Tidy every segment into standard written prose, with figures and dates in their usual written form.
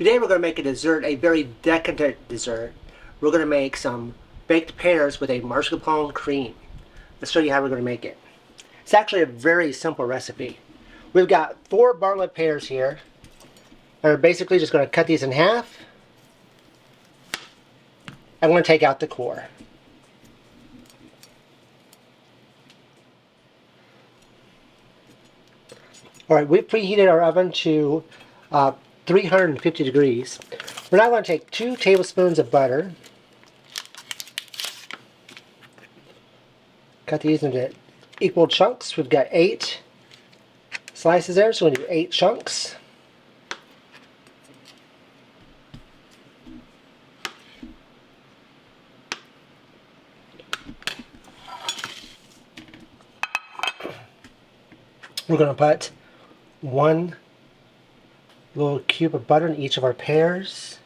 Today we're going to make a dessert, a very decadent dessert. We're going to make some baked pears with a mascarpone cream. Let's show you how we're going to make it. It's actually a very simple recipe. We've got 4 Bartlett pears here. We're basically just going to cut these in half. I'm going to take out the core. Alright, we've preheated our oven to 350 degrees. We're now going to take 2 tablespoons of butter. Cut these into equal chunks. We've got 8 slices there, so we're going to do 8 chunks. We're going to put 1 little cube of butter in each of our pears.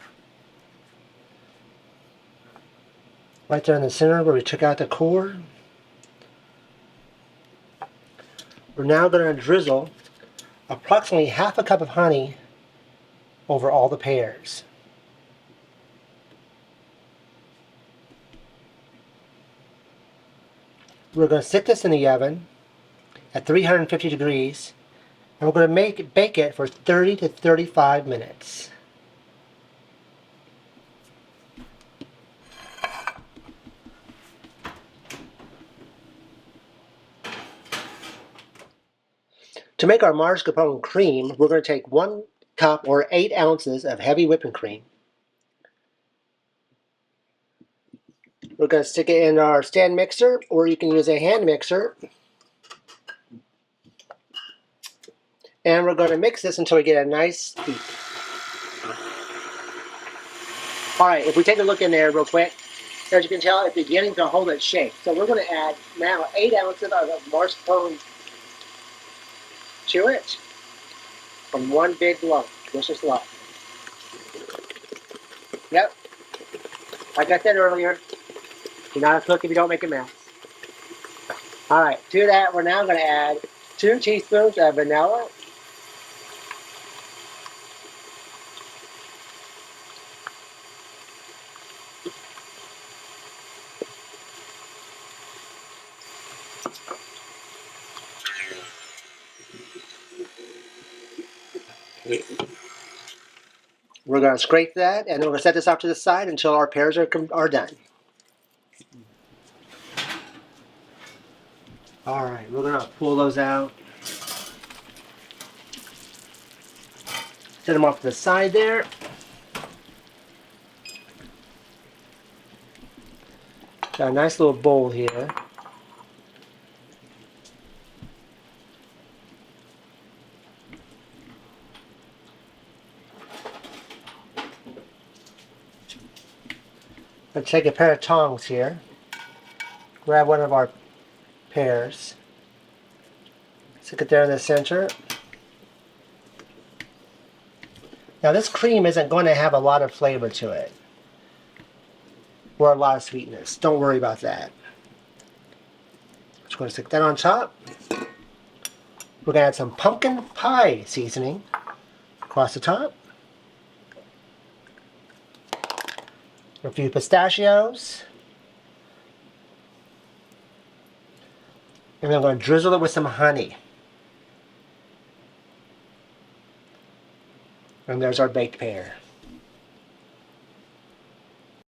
Right there in the center where we took out the core. We're now going to drizzle approximately half a cup of honey over all the pears. We're going to sit this in the oven at 350 degrees, and we're going to bake it for 30 to 35 minutes. To make our mascarpone cream, we're going to take 1 cup or 8 ounces of heavy whipping cream. We're going to stick it in our stand mixer, or you can use a hand mixer. And we're going to mix this until we get a nice heat. Alright, if we take a look in there real quick, as you can tell, it's beginning to hold its shape. So we're going to add now 8 ounces of mascarpone to it from one big lump. Delicious lump. Yep. Like I said earlier, you're not a cook if you don't make a mess. Alright, to that we're now going to add 2 teaspoons of vanilla. We're going to scrape that, and then we're going to set this off to the side until our pears are done. Alright, we're going to pull those out. Set them off to the side there. Got a nice little bowl here. Let's take a pair of tongs here. Grab one of our pears. Stick it there in the center. Now this cream isn't going to have a lot of flavor to it, or a lot of sweetness. Don't worry about that. Just going to stick that on top. We're going to add some pumpkin pie seasoning across the top. A few pistachios. And then I'm going to drizzle it with some honey. And there's our baked pear.